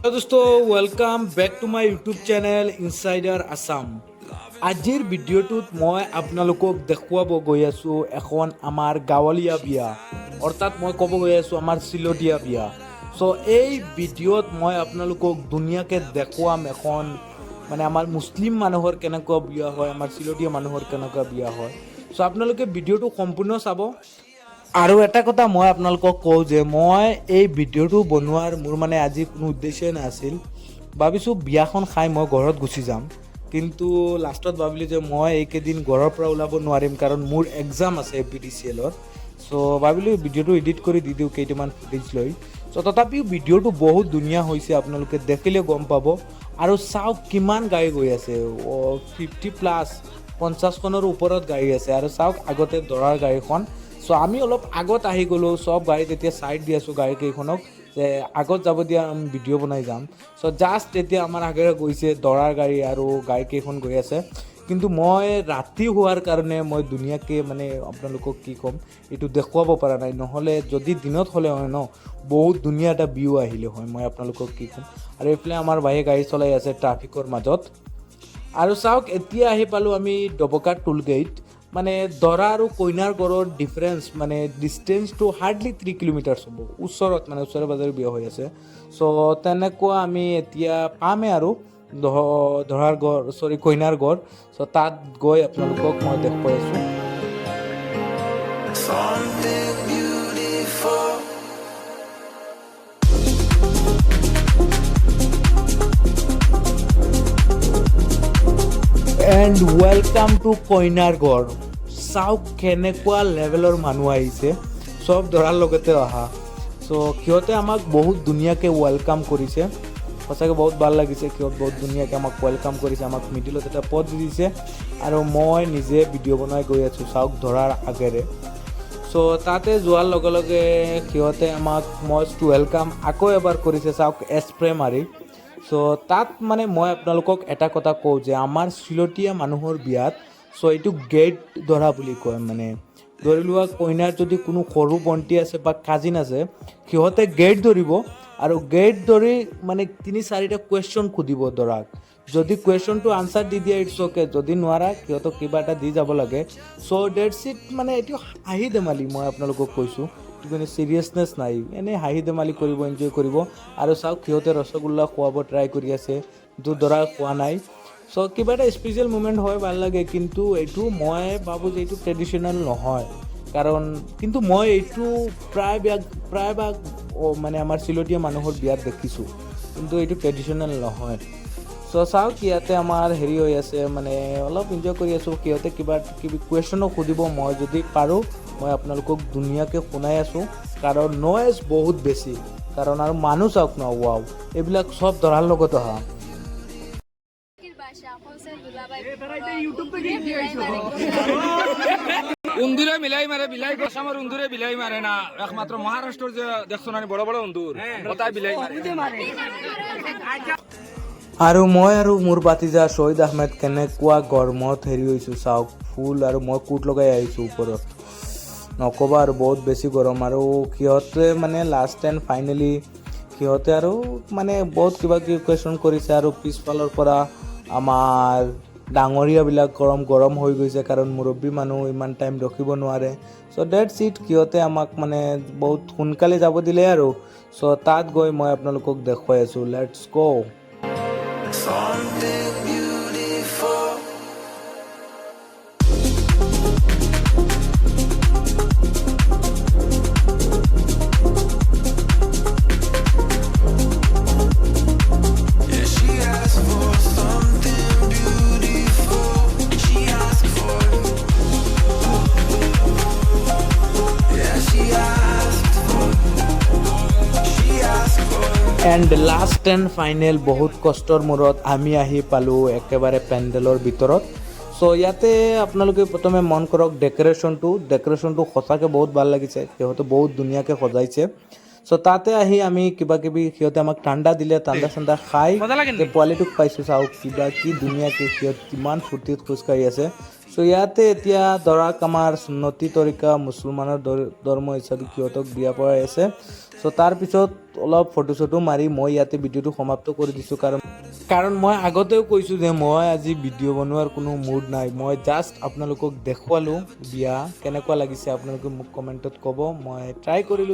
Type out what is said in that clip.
दोस्तों welcome back to my YouTube channel insider Assam. আজিৰ ভিডিঅ'টোত মই আপোনালোকক দেখুৱাব গৈ আছোঁ এখন আমাৰ গাঁৱলীয়া বিয়া, অৰ্থাৎ মই ক'ব গৈ আছোঁ আমাৰ চিলতীয়া বিয়া। চ' এই ভিডিঅ'ত মই আপোনালোকক ধুনীয়াকৈ দেখুৱাম এখন মানে আমাৰ মুছলিম মানুহৰ কেনেকুৱা বিয়া হয়, আমাৰ চিলতীয়া মানুহৰ কেনেকুৱা বিয়া হয়। চ' আপোনালোকে ভিডিঅ'টো সম্পূৰ্ণ চাব। আৰু এটা কথা মই আপোনালোকক কওঁ যে মই এই ভিডিঅ'টো বনোৱাৰ মোৰ মানে আজি কোনো উদ্দেশ্যই নাছিল। ভাবিছোঁ বিয়াখন খাই মই ঘৰত গুচি যাম, কিন্তু লাষ্টত ভাবিলোঁ যে মই এইকেইদিন ঘৰৰ পৰা ওলাব নোৱাৰিম, কাৰণ মোৰ এক্সাম আছে APTCL-ৰ। চ' ভাবিলোঁ ভিডিঅ'টো এডিট কৰি দি দিওঁ কেইটামান ফুটেজ লৈ। চ' তথাপিও ভিডিঅ'টো বহুত ধুনীয়া হৈছে, আপোনালোকে দেখিলে গম পাব। আৰু চাওক কিমান গাড়ী গৈ আছে, 50+ 50খনৰ ওপৰত গাড়ী আছে। আৰু চাওক আগতে দৰাৰ গাড়ীখন। চ' আমি অলপ আগত আহি গ'লোঁ, চব গাড়ীত এতিয়া ছাইড দি আছোঁ গাড়ীকেইখনক যে আগত যাব দিয়া, আমি ভিডিঅ' বনাই যাম। চ' জাষ্ট এতিয়া আমাৰ আগেৰে গৈছে দৰাৰ গাড়ী আৰু গাড়ীকেইখন গৈ আছে। কিন্তু মই ৰাতি হোৱাৰ কাৰণে মই ধুনীয়াকৈ মানে আপোনালোকক কি ক'ম এইটো দেখুৱাব পৰা নাই, নহ'লে যদি দিনত হ'লে হয় ন বহুত ধুনীয়া এটা ভিউ আহিলে হয়। মই আপোনালোকক কি ক'ম। আৰু এইফালে আমাৰ ভাইয়ে গাড়ী চলাই আছে ট্ৰাফিকৰ মাজত। আৰু চাওক এতিয়া আহি পালোঁ আমি ডবকা টোল গেট। মানে দৰা আৰু কইনাৰ ঘৰৰ ডিফাৰেঞ্চ মানে ডিষ্টেঞ্চটো হাৰ্ডলি 3 কিলোমিটাৰ্ছ হ'ব, ওচৰত মানে ওচৰে পাজৰে বিয়া হৈ আছে। চ' তেনেকুৱা আমি এতিয়া পামেই আৰু দৰাৰ ঘৰ কইনাৰ ঘৰ। চ' তাত গৈ আপোনালোকক মই দেখুৱাই আছোঁ। এণ্ড ৱেলকাম টু কইনাৰ ঘৰ। চাওক কেনেকুৱা লেভেলৰ মানুহ আহিছে, চব দৰাৰ লগতে অহা। চ' সিহঁতে আমাক বহুত ধুনীয়াকৈ ৱেলকাম কৰিছে, সঁচাকৈ বহুত ভাল লাগিছে। সিহঁত বহুত ধুনীয়াকৈ আমাক ৱেলকাম কৰিছে, আমাক মিডিলত এটা পদ দি দিছে। আৰু মই নিজে ভিডিঅ' বনাই গৈ আছোঁ চাওক দৰাৰ আগেৰে। চ' তাতে যোৱাৰ লগে লগে সিহঁতে আমাক মষ্ট ৱেলকাম আকৌ এবাৰ কৰিছে, চাওক স্প্ৰে মাৰি। চ' তাত মানে মই আপোনালোকক এটা কথা কওঁ যে আমাৰ চিলতীয়া মানুহৰ বিয়াত চ' এইটো গেট ধৰা বুলি কয়। মানে ধৰি লোৱা কইনাৰ যদি কোনো সৰু ভণ্টি আছে বা কাজিন আছে, সিহঁতে গেট ধৰিব আৰু গেট ধৰি মানে 3-4টা কুৱেশ্যন সুধিব দৰাক। যদি কুৱেশ্যনটো আনচাৰ দি দিয়ে ইটছ অ'কে, যদি নোৱাৰা সিহঁতক কিবা এটা দি যাব লাগে। চ' ডেটছ ইট। মানে এইটো হাঁহি ধেমালি, মই আপোনালোকক কৈছোঁ কিন্তু চিৰিয়াছনেছ নাই, এনেই হাঁহি ধেমালি কৰিব, এনজয় কৰিব। আৰু চাওক সিহঁতে ৰসগোল্লা খুৱাব ট্ৰাই কৰি আছে, কিন্তু দৰা খোৱা নাই। চ' কিবা এটা স্পেচিয়েল মুমেণ্ট হয়, ভাল লাগে। কিন্তু এইটো মই ভাবোঁ যে এইটো ট্ৰেডিশ্যনেল নহয়, কাৰণ কিন্তু মই এইটো প্ৰায়ভাগ মানে আমাৰ চিলতীয়া মানুহৰ বিয়াত দেখিছোঁ, কিন্তু এইটো ট্ৰেডিশ্যনেল নহয়। চ' চাওক ইয়াতে আমাৰ হেৰি হৈ আছে, মানে অলপ এনজয় কৰি আছোঁ। সিহঁতে কিবা কুৱেশ্যনো সুধিব, মই যদি পাৰোঁ মই আপোনালোকক ধুনীয়াকৈ শুনাই আছোঁ, কাৰণ নইজ বহুত বেছি। কাৰণ আৰু মানুহ চাওক ন, ৱাও, এইবিলাক চব দৰাৰ লগত অহা। উন্দুরে মিলাই মারে, বিলাই আসামের উন্দুরে বিলাই মারে না, একমাত্র মহারাষ্ট্রের যে দেখছো না বড় বড় উন্দুর ওটাই বিলাই মারে। আৰু মই আৰু মোৰ বাতিজা শ্বহীদ আহমেদ কেনেকুৱা গৰমত হেৰি হৈছোঁ চাওক, ফুল আৰু মই কোট লগাই আহিছোঁ ওপৰত, নক'বা আৰু বহুত বেছি গৰম। আৰু সিহঁতে মানে লাষ্ট এণ্ড ফাইনেলি সিহঁতে আৰু মানে বহুত কিবা কিবি কুৱেশ্যন কৰিছে। আৰু পিছফালৰ পৰা আমাৰ ডাঙৰীয়াবিলাক গৰম হৈ গৈছে, কাৰণ মুৰব্বী মানুহ ইমান টাইম ৰখিব নোৱাৰে। চ' ডেটছ ইট। সিহঁতে আমাক মানে বহুত সোনকালে যাব দিলে আৰু। চ' তাত গৈ মই আপোনালোকক দেখুৱাই আছোঁ, লেটছ গ'। এণ্ড লাষ্ট এণ্ড ফাইনেল বহুত কষ্টৰ মূৰত আমি আহি পালোঁ একেবাৰে পেণ্ডেলৰ ভিতৰত। চ' ইয়াতে আপোনালোকে প্ৰথমে মন কৰক ডেকৰেশ্যনটো সঁচাকৈ বহুত ভাল লাগিছে, সিহঁতে বহুত ধুনীয়াকৈ সজাইছে। চ' তাতে আহি আমি কিবাকিবি সিহঁতে আমাক ঠাণ্ডা দিলে, ঠাণ্ডা খাই পোৱালিটোক পাইছোঁ। চাওক কি ধুনীয়াকৈ সিহঁত কিমান ফূৰ্তিত খোজকাঢ়ি আছে। চ' ইয়াতে এতিয়া ধৰক আমাৰ সুন্নতি তৰিকা মুছলমানৰ ধৰ্ম হিচাপে সিহঁতক বিয়া পৰাই আছে। চ' তাৰপিছত অলপ ফটো চটো মাৰি মই ইয়াতে ভিডিঅ'টো সমাপ্ত কৰি দিছোঁ, কাৰণ মই আগতেও কৈছোঁ যে মই আজি ভিডিঅ' বনোৱাৰ কোনো মুড নাই। মই জাষ্ট আপোনালোকক দেখুৱালোঁ বিয়া কেনেকুৱা লাগিছে, আপোনালোকে মোক কমেণ্টত ক'ব, মই ট্ৰাই কৰিলোঁ।